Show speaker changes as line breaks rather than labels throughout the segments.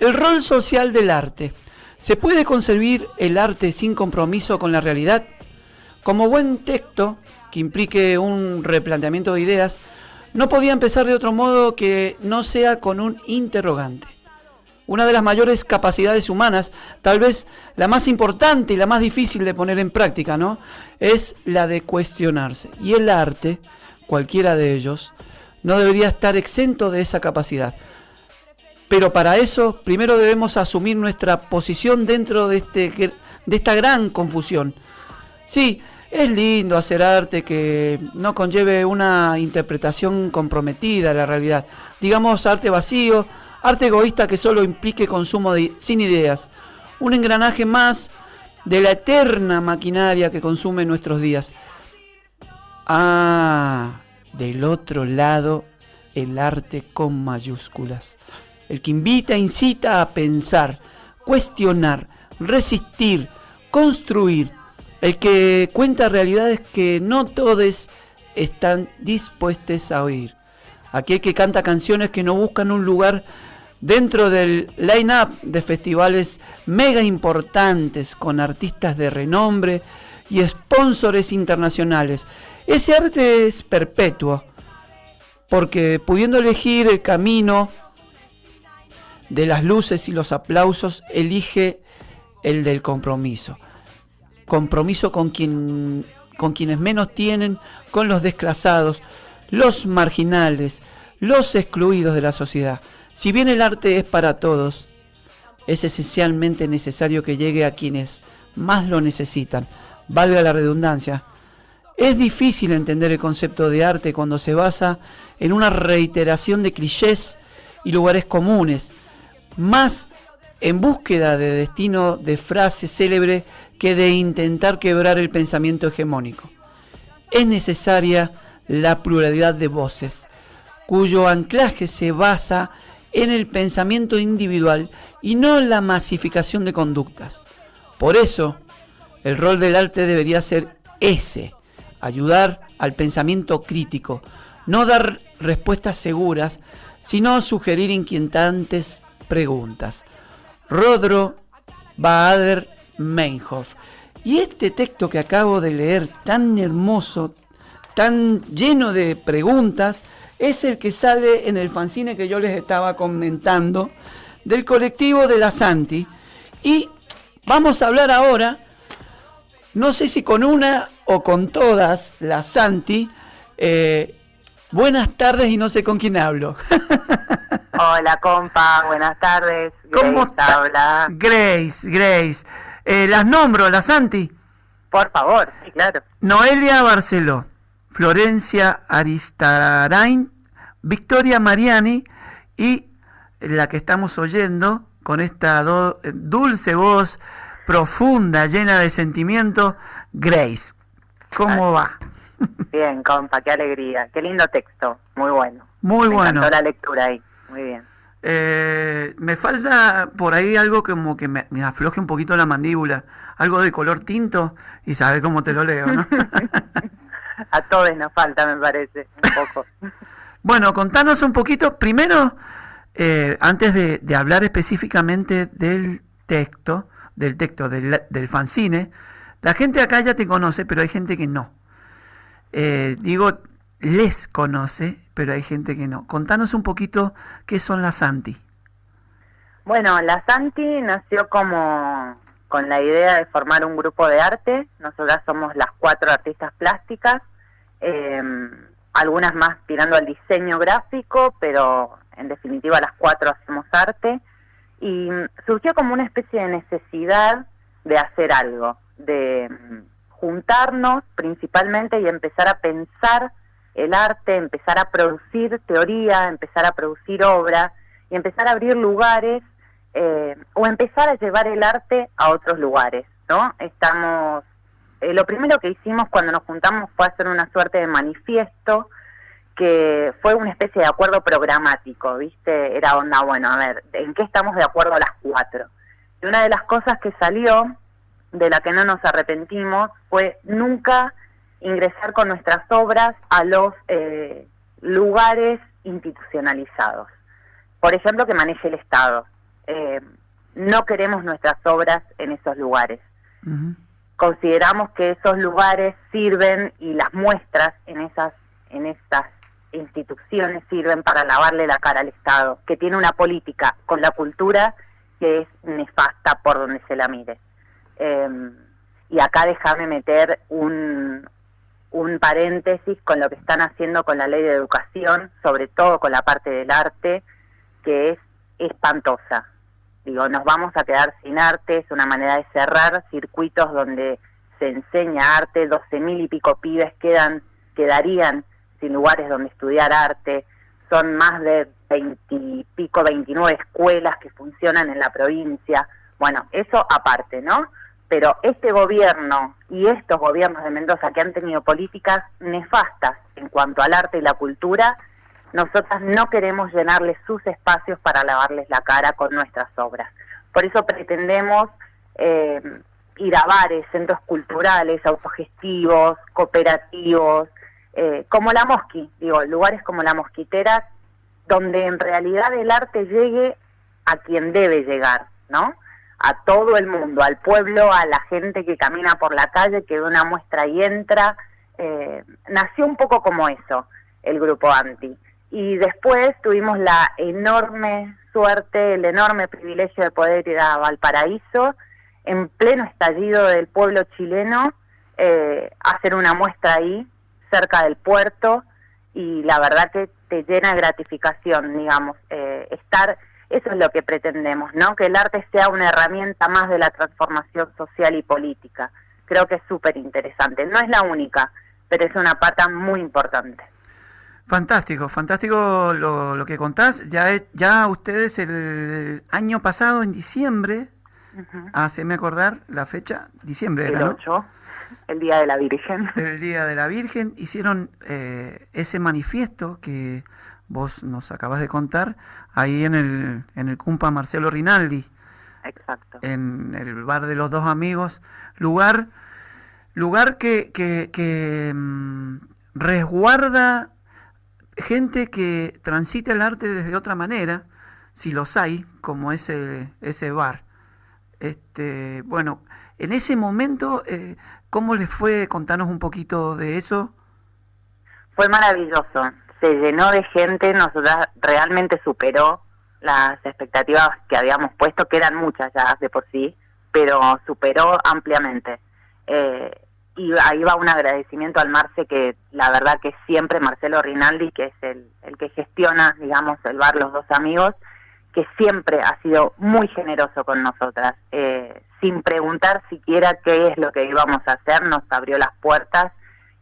El rol social del arte. ¿Se puede concebir el arte sin compromiso con la realidad? Como buen texto que implique un replanteamiento de ideas, no podía empezar de otro modo que no sea con un interrogante. Una de las mayores capacidades humanas, tal vez la más importante y la más difícil de poner en práctica, ¿no?, es la de cuestionarse. Y el arte, cualquiera de ellos, no debería estar exento de esa capacidad. Pero para eso, primero debemos asumir nuestra posición dentro de esta gran confusión. Sí, es lindo hacer arte que no conlleve una interpretación comprometida de la realidad. Digamos, arte vacío, arte egoísta que solo implique consumo sin ideas. Un engranaje más de la eterna maquinaria que consume nuestros días. Del otro lado, el arte con mayúsculas. El que invita, incita a pensar, cuestionar, resistir, construir. El que cuenta realidades que no todos están dispuestos a oír. Aquel que canta canciones que no buscan un lugar dentro del line-up de festivales mega importantes con artistas de renombre y sponsores internacionales. Ese arte es perpetuo, porque pudiendo elegir el camino de las luces y los aplausos, elige el del compromiso. Compromiso con quienes menos tienen, con los desclasados, los marginales, los excluidos de la sociedad. Si bien el arte es para todos, es esencialmente necesario que llegue a quienes más lo necesitan, valga la redundancia. Es difícil entender el concepto de arte cuando se basa en una reiteración de clichés y lugares comunes, más en búsqueda de destino de frase célebre que de intentar quebrar el pensamiento hegemónico. Es necesaria la pluralidad de voces, cuyo anclaje se basa en el pensamiento individual y no en la masificación de conductas. Por eso, el rol del arte debería ser ese: ayudar al pensamiento crítico, no dar respuestas seguras, sino sugerir inquietantes preguntas. Rodro Baader-Meinhof. Y este texto que acabo de leer, tan hermoso, tan lleno de preguntas, es el que sale en el fanzine que yo les estaba comentando, del colectivo de la Santi. Y vamos a hablar ahora, no sé si con una o con todas las Santi. Buenas tardes y no sé con quién hablo.
Hola, compa, buenas tardes.
¿Cómo está? Grace. Las nombro, las Santi.
Por favor, sí, claro.
Noelia Barceló, Florencia Aristarain, Victoria Mariani y la que estamos oyendo con esta dulce voz profunda, llena de sentimiento, Grace. ¿Cómo va?
Bien, compa, qué alegría. Qué lindo texto, muy bueno.
Muy
Me
bueno.
encantó la lectura ahí, muy bien.
Me falta por ahí algo como que me afloje un poquito la mandíbula, algo de color tinto, y sabe cómo te lo leo, ¿no?
A todos nos falta, me parece, un poco.
Bueno, contanos un poquito, primero, antes de hablar específicamente del texto, del fanzine. La gente acá ya te conoce, pero hay gente que no. Les conoce, pero hay gente que no. Contanos un poquito qué son las Santi.
Bueno, la Santi nació como con la idea de formar un grupo de arte. Nosotras somos las 4 artistas plásticas, algunas más tirando al diseño gráfico, pero en definitiva las 4 hacemos arte. Y surgió como una especie de necesidad de hacer algo, de juntarnos principalmente y empezar a pensar el arte, empezar a producir teoría, empezar a producir obra y empezar a abrir lugares o empezar a llevar el arte a otros lugares, ¿no? Lo primero que hicimos cuando nos juntamos fue hacer una suerte de manifiesto que fue una especie de acuerdo programático, ¿viste? Era onda, bueno, a ver, ¿en qué estamos de acuerdo las 4? Y una de las cosas que salió, de la que no nos arrepentimos, fue nunca ingresar con nuestras obras a los lugares institucionalizados. Por ejemplo, que maneje el Estado. no queremos nuestras obras en esos lugares.
Ujú.
Consideramos que esos lugares sirven y las muestras en estas instituciones sirven para lavarle la cara al Estado, que tiene una política con la cultura que es nefasta por donde se la mire. Y acá déjame meter un paréntesis con lo que están haciendo con la ley de educación, sobre todo con la parte del arte, que es espantosa. Digo, nos vamos a quedar sin arte, es una manera de cerrar circuitos donde se enseña arte, 12.000 y pico pibes quedarían sin lugares donde estudiar arte, son más de 20 y pico, 29 escuelas que funcionan en la provincia, bueno, eso aparte, ¿no? Pero este gobierno y estos gobiernos de Mendoza que han tenido políticas nefastas en cuanto al arte y la cultura, nosotras no queremos llenarles sus espacios para lavarles la cara con nuestras obras. Por eso pretendemos ir a bares, centros culturales, autogestivos, cooperativos, como la Mosqui, digo, lugares como la Mosquitera, donde en realidad el arte llegue a quien debe llegar, ¿no? A todo el mundo, al pueblo, a la gente que camina por la calle, que ve una muestra y entra. Nació un poco como eso, el Grupo Anti. Y después tuvimos la enorme suerte, el enorme privilegio de poder ir a Valparaíso, en pleno estallido del pueblo chileno, hacer una muestra ahí, cerca del puerto, y la verdad que te llena de gratificación, digamos, eso es lo que pretendemos, ¿no? Que el arte sea una herramienta más de la transformación social y política. Creo que es súper interesante. No es la única, pero es una pata muy importante.
Fantástico, fantástico lo que contás. Ya ustedes el año pasado, en diciembre, haceme acordar la fecha, diciembre
El
era, ¿no?
8, el Día de la Virgen.
El Día de la Virgen, hicieron ese manifiesto que vos nos acabas de contar, ahí en el Cumpa Marcelo Rinaldi.
Exacto.
En el bar de los dos amigos, lugar que resguarda gente que transita el arte desde otra manera, si los hay, como ese bar. Bueno, en ese momento, ¿cómo les fue? Contanos un poquito de eso.
Fue maravilloso, se llenó de gente, nosotras realmente superó las expectativas que habíamos puesto, que eran muchas ya de por sí, pero superó ampliamente. Y ahí va un agradecimiento al Marce, que la verdad que siempre, Marcelo Rinaldi, que es el que gestiona, digamos, el bar Los Dos Amigos, que siempre ha sido muy generoso con nosotras, sin preguntar siquiera qué es lo que íbamos a hacer, nos abrió las puertas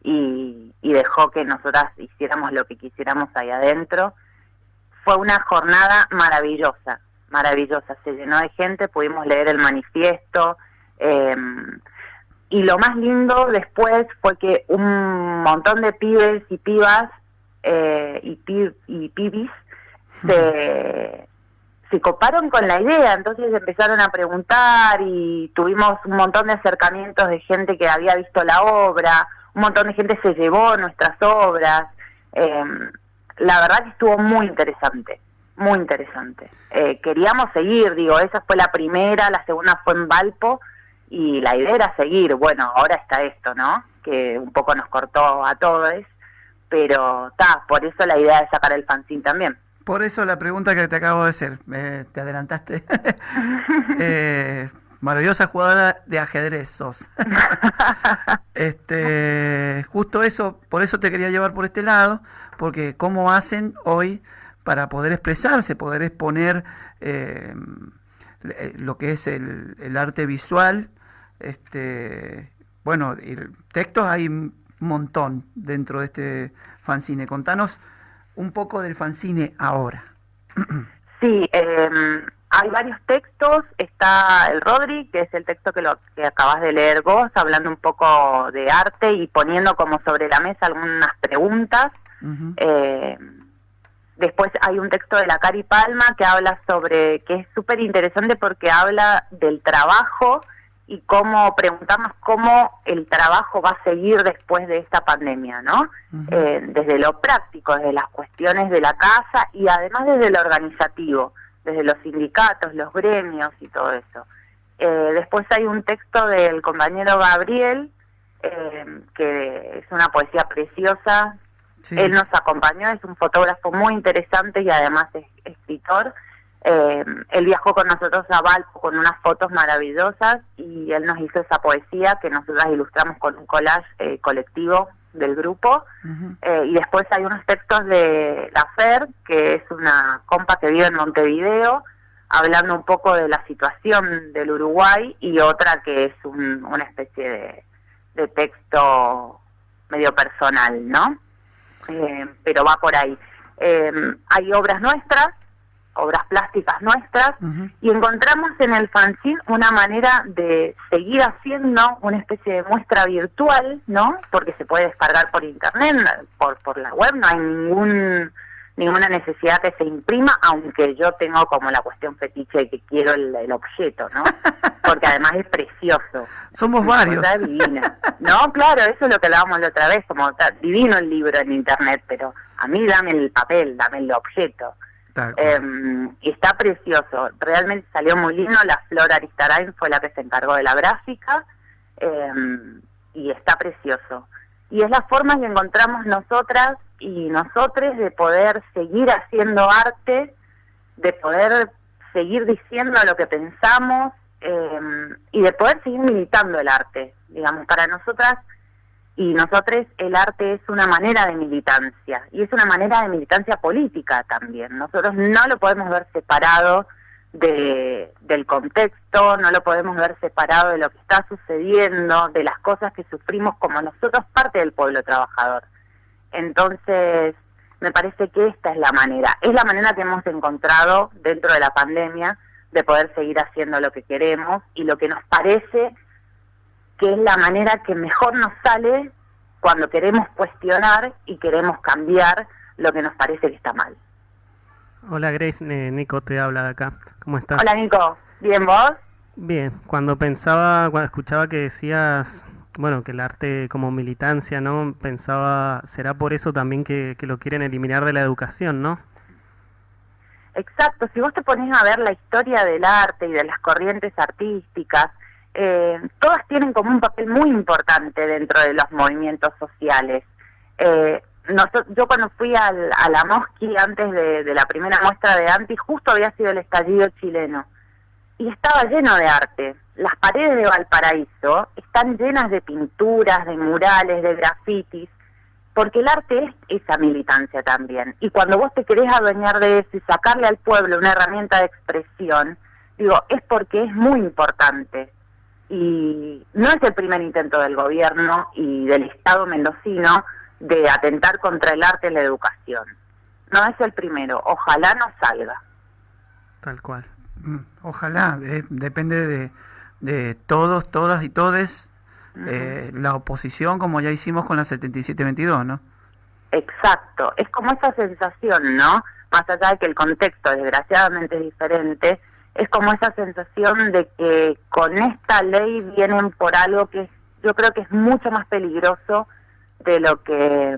y dejó que nosotras hiciéramos lo que quisiéramos ahí adentro. Fue una jornada maravillosa, maravillosa, se llenó de gente, pudimos leer el manifiesto, y lo más lindo después fue que un montón de pibes y pibas y pibis se coparon con la idea, entonces empezaron a preguntar y tuvimos un montón de acercamientos de gente que había visto la obra, un montón de gente se llevó nuestras obras. La verdad que estuvo muy interesante, muy interesante. Queríamos seguir, digo, esa fue la primera, la segunda fue en Valpo, y la idea era seguir. Bueno, ahora está esto, ¿no? Que un poco nos cortó a todos, pero por eso la idea de sacar el fanzine también.
Por eso la pregunta que te acabo de hacer, te adelantaste. Maravillosa jugadora de ajedrez sos. Justo eso, por eso te quería llevar por este lado, porque cómo hacen hoy para poder expresarse, poder exponer lo que es el arte visual. Bueno, textos hay un montón dentro de este fanzine. Contanos un poco del fanzine ahora.
Sí, hay varios textos. Está el Rodri, que es el texto que acabas de leer vos, hablando un poco de arte y poniendo como sobre la mesa algunas preguntas. Después hay un texto de la Cari Palma que habla que es súper interesante porque habla del trabajo y cómo preguntarnos cómo el trabajo va a seguir después de esta pandemia, ¿no? Desde lo práctico, desde las cuestiones de la casa y además desde lo organizativo, desde los sindicatos, los gremios y todo eso. Después hay un texto del compañero Gabriel, que es una poesía preciosa. Sí. Él nos acompañó, es un fotógrafo muy interesante y además es escritor. Él viajó con nosotros a Valpo con unas fotos maravillosas y él nos hizo esa poesía que nosotras ilustramos con un collage colectivo del grupo. Y después hay unos textos de la Fer, que es una compa que vive en Montevideo, hablando un poco de la situación del Uruguay, y otra que es una especie de texto medio personal, ¿no? Pero va por ahí. Hay obras nuestras, obras plásticas nuestras, y encontramos en el fanzine una manera de seguir haciendo una especie de muestra virtual, ¿no? Porque se puede descargar por internet, por la web, no hay ninguna necesidad que se imprima, aunque yo tengo como la cuestión fetiche de que quiero el objeto, ¿no? Porque además es precioso.
Somos varios.
Es divina. No, claro, eso es lo que hablábamos la otra vez, como divino el libro en internet, pero a mí dame el papel, dame el objeto. Y está precioso, realmente salió muy lindo. La Flor Aristarain fue la que se encargó de la gráfica, y está precioso. Y es la forma que encontramos nosotras y nosotres de poder seguir haciendo arte, de poder seguir diciendo lo que pensamos, y de poder seguir militando el arte. Digamos, para nosotras y nosotros el arte es una manera de militancia, y es una manera de militancia política también. Nosotros no lo podemos ver separado del contexto, no lo podemos ver separado de lo que está sucediendo, de las cosas que sufrimos como nosotros, parte del pueblo trabajador. Entonces, me parece que esta es la manera que hemos encontrado dentro de la pandemia de poder seguir haciendo lo que queremos y lo que nos parece que es la manera que mejor nos sale cuando queremos cuestionar y queremos cambiar lo que nos parece que está mal.
Hola Grace, Nico te habla de acá. ¿Cómo estás?
Hola Nico, ¿bien vos?
Bien, cuando escuchaba que decías, bueno, que el arte como militancia, ¿no? Pensaba, será por eso también que lo quieren eliminar de la educación, ¿no?
Exacto, si vos te ponés a ver la historia del arte y de las corrientes artísticas, todas tienen como un papel muy importante dentro de los movimientos sociales. Yo cuando fui a la Mosqui antes de la primera muestra de Anti, justo había sido el estallido chileno y estaba lleno de arte. Las paredes de Valparaíso están llenas de pinturas, de murales, de grafitis, porque el arte es esa militancia también. Y cuando vos te querés adueñar de eso y sacarle al pueblo una herramienta de expresión, digo, es porque es muy importante. Y no es el primer intento del gobierno y del Estado mendocino de atentar contra el arte en la educación. No es el primero, ojalá no salga.
Tal cual.
Ojalá, depende de todos, todas y todes, la oposición, como ya hicimos con la 7722, ¿no?
Exacto, es como esa sensación, ¿no? Más allá de que el contexto desgraciadamente es diferente, es como esa sensación de que con esta ley vienen por algo que yo creo que es mucho más peligroso de lo que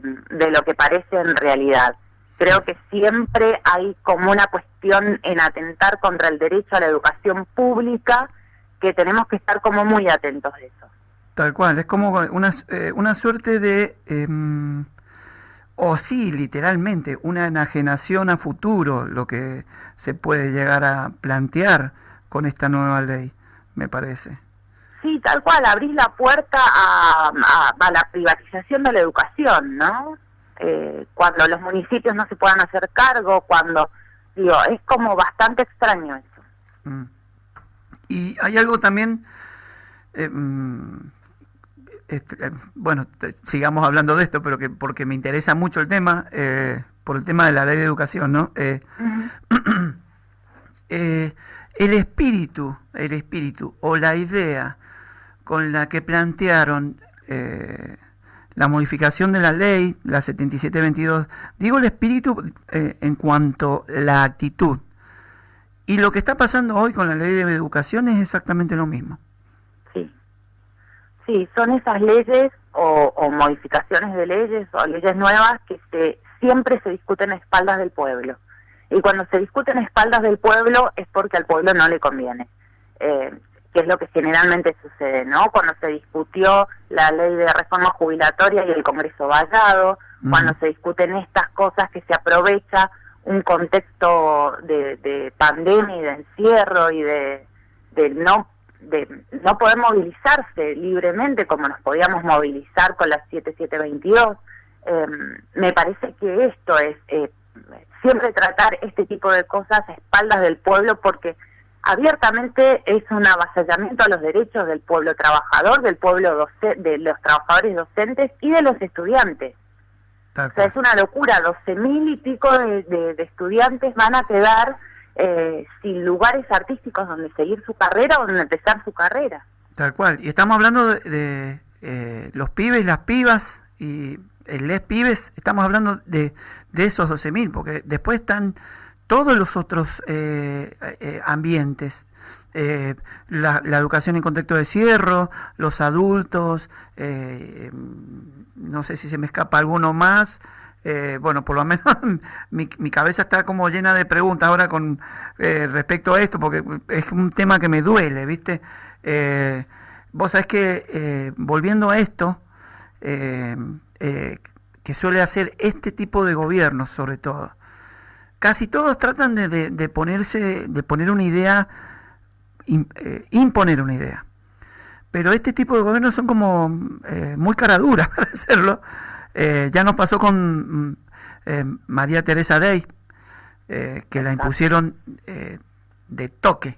parece en realidad. Creo que siempre hay como una cuestión en atentar contra el derecho a la educación pública, que tenemos que estar como muy atentos de eso.
Tal cual, es como una suerte de, o sí, literalmente, una enajenación a futuro, lo que se puede llegar a plantear con esta nueva ley, me parece.
Sí, tal cual, abrís la puerta a la privatización de la educación, ¿no? Cuando los municipios no se puedan hacer cargo, es como bastante extraño eso.
Y hay algo también, bueno, sigamos hablando de esto, pero porque me interesa mucho el tema, por el tema de la ley de educación, ¿no? El espíritu o la idea con la que plantearon la modificación de la ley, la 7722, digo el espíritu en cuanto a la actitud. Y lo que está pasando hoy con la ley de educación es exactamente lo mismo.
Sí, son esas leyes o modificaciones de leyes o leyes nuevas que siempre se discuten a espaldas del pueblo. Y cuando se discute en espaldas del pueblo es porque al pueblo no le conviene, que es lo que generalmente sucede, ¿no? Cuando se discutió la ley de reforma jubilatoria y el Congreso vallado, cuando se discuten estas cosas que se aprovecha un contexto de pandemia y de encierro y de no poder movilizarse libremente como nos podíamos movilizar con las 7722, me parece que esto es siempre tratar este tipo de cosas a espaldas del pueblo, porque abiertamente es un avasallamiento a los derechos del pueblo trabajador, del pueblo de los trabajadores docentes y de los estudiantes. O sea, es una locura, 12.000 y pico de estudiantes van a quedar sin lugares artísticos donde seguir su carrera o donde empezar su carrera.
Tal cual, y estamos hablando de los pibes, las pibas y les pibes, estamos hablando de esos 12.000, porque después están todos los otros ambientes, la educación en contexto de cierre, los adultos, no sé si se me escapa alguno más. Bueno, por lo menos mi cabeza está como llena de preguntas ahora con respecto a esto, porque es un tema que me duele, ¿viste? Vos sabés que, volviendo a esto, que suele hacer este tipo de gobiernos, sobre todo, casi todos tratan de poner una idea, imponer una idea. Pero este tipo de gobiernos son como muy caraduras para hacerlo. Ya nos pasó con María Teresa Day, que la impusieron de toque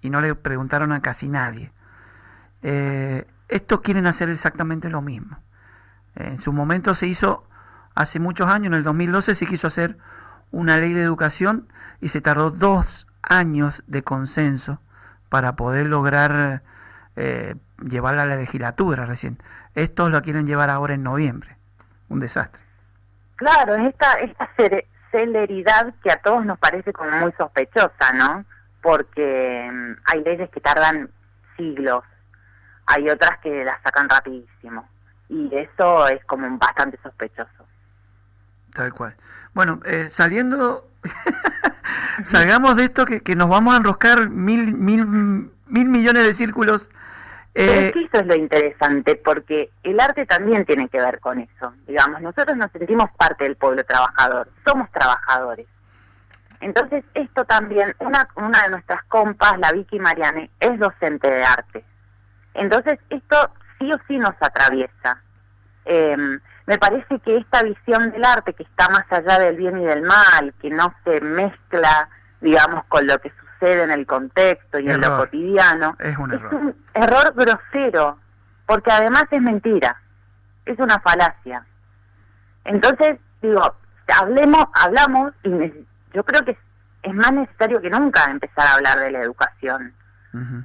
y no le preguntaron a casi nadie. Estos quieren hacer exactamente lo mismo. En su momento se hizo, hace muchos años, en el 2012 se quiso hacer una ley de educación y se tardó 2 años de consenso para poder lograr llevarla a la legislatura recién. Estos lo quieren llevar ahora en noviembre. Un desastre.
Claro, esta celeridad que a todos nos parece como muy sospechosa, ¿no? Porque hay leyes que tardan siglos, hay otras que las sacan rapidísimo, y eso es como bastante sospechoso.
Tal cual. Bueno, salgamos de esto que nos vamos a enroscar mil millones de círculos.
Pero es que eso es lo interesante, porque el arte también tiene que ver con eso. Digamos, nosotros nos sentimos parte del pueblo trabajador, somos trabajadores. Entonces, esto también, una de nuestras compas, la Vicky Mariane, es docente de arte. Entonces, esto sí o sí nos atraviesa. Me parece que esta visión del arte, que está más allá del bien y del mal, que no se mezcla, digamos, con lo que sucede en el contexto y en lo cotidiano,
es un
error grosero, porque además es mentira, es una falacia. Entonces, digo, hablamos, y yo creo que es más necesario que nunca empezar a hablar de la educación.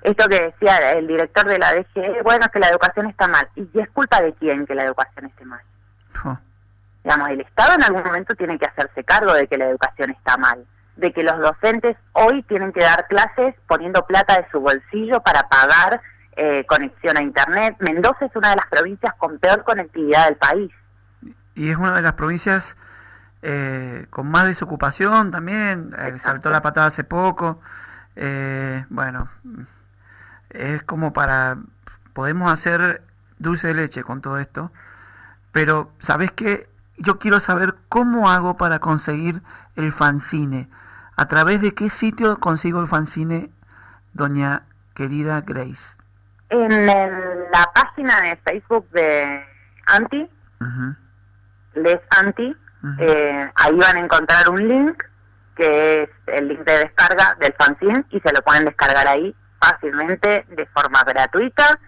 Esto que decía el director de la DGE, bueno, es que la educación está mal. ¿Y es culpa de quién que la educación esté mal? Digamos, el Estado en algún momento tiene que hacerse cargo de que la educación está mal, de que los docentes hoy tienen que dar clases poniendo plata de su bolsillo para pagar conexión a Internet. Mendoza es una de las provincias con peor conectividad del país.
Y es una de las provincias con más desocupación también, saltó la patada hace poco. Bueno, es como podemos hacer dulce de leche con todo esto, pero ¿sabés qué? Yo quiero saber cómo hago para conseguir el fanzine. ¿A través de qué sitio consigo el fanzine, doña querida Grace?
En la página de Facebook de Anti, Les Anti, ahí van a encontrar un link, que es el link de descarga del fanzine, y se lo pueden descargar ahí fácilmente, de forma gratuita,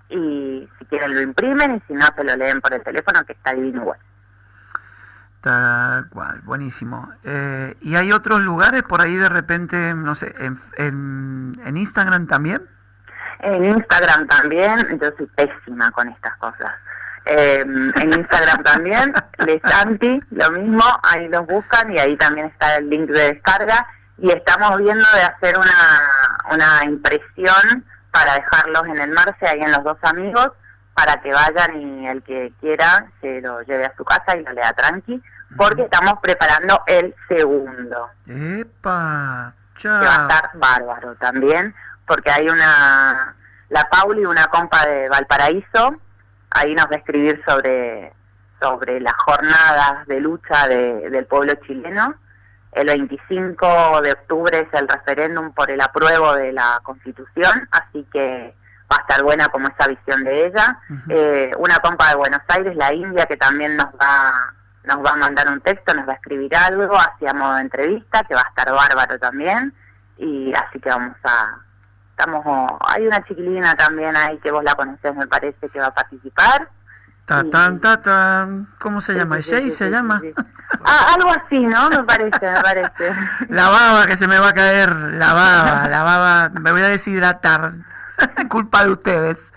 y si quieren lo imprimen, y si no se lo leen por el teléfono, que está divino igual.
Tal cual, buenísimo. ¿Y hay otros lugares por ahí de repente, no sé, en Instagram también?
En Instagram también, yo soy pésima con estas cosas. En Instagram también, Les Anti, lo mismo, ahí los buscan y ahí también está el link de descarga, y estamos viendo de hacer una impresión para dejarlos en el Marce, ahí en Los Dos Amigos, para que vayan y el que quiera se lo lleve a su casa y lo lea tranqui, porque estamos preparando el segundo.
¡Epa!
Que va a estar bárbaro también, porque hay la Pauli, una compa de Valparaíso, ahí nos va a escribir sobre las jornadas de lucha del pueblo chileno. El 25 de octubre es el referéndum por el apruebo de la Constitución, así que va a estar buena como esa visión de ella. Una compa de Buenos Aires, la India, que también nos va a mandar un texto, nos va a escribir algo hacia modo de entrevista, que va a estar bárbaro también. Y así que hay una chiquilina también ahí que vos la conocés, me parece, que va a participar.
¿Cómo se llama? ¿Jay se llama?
Sí. Algo así, ¿no? Me parece.
La baba que se me va a caer, la baba, me voy a deshidratar, culpa de ustedes.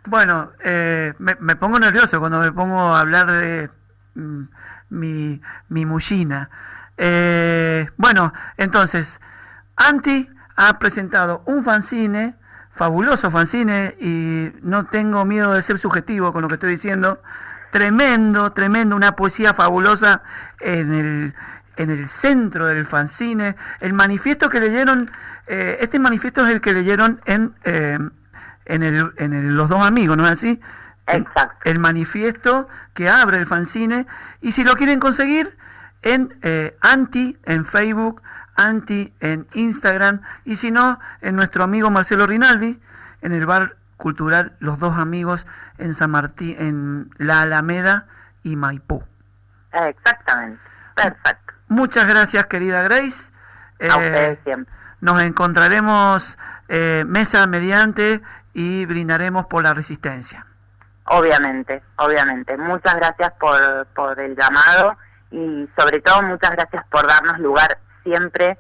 Bueno, me pongo nervioso cuando me pongo a hablar de mi mullina. Bueno, entonces, Anti ha presentado un fanzine, fabuloso fanzine, y no tengo miedo de ser subjetivo con lo que estoy diciendo. Tremendo, una poesía fabulosa en el centro del fanzine. El manifiesto que leyeron, este manifiesto es el que leyeron en Los Dos Amigos, ¿no es así?
Exacto.
El manifiesto que abre el fanzine, y si lo quieren conseguir en Anti en Facebook, Anti en Instagram, y si no, en nuestro amigo Marcelo Rinaldi, en el bar cultural Los Dos Amigos en San Martín, en La Alameda y Maipú.
Exactamente, perfecto.
Muchas gracias, querida Grace.
A ustedes siempre.
Nos encontraremos mesa mediante y brindaremos por la resistencia.
Obviamente. Muchas gracias por el llamado, y sobre todo muchas gracias por darnos lugar siempre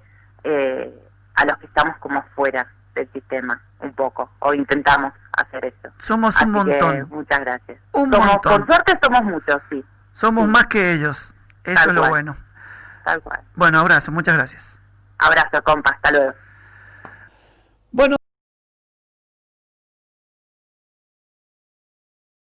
a los que estamos como fuera del sistema, un poco, o intentamos hacer eso.
Somos un montón.
Muchas gracias.
Un montón.
Por suerte somos muchos, sí.
Somos
sí.
Más que ellos. Eso
Tal
es lo
cual.
bueno.
Tal cual.
Bueno, abrazo, muchas gracias.
Abrazo, compa, hasta luego.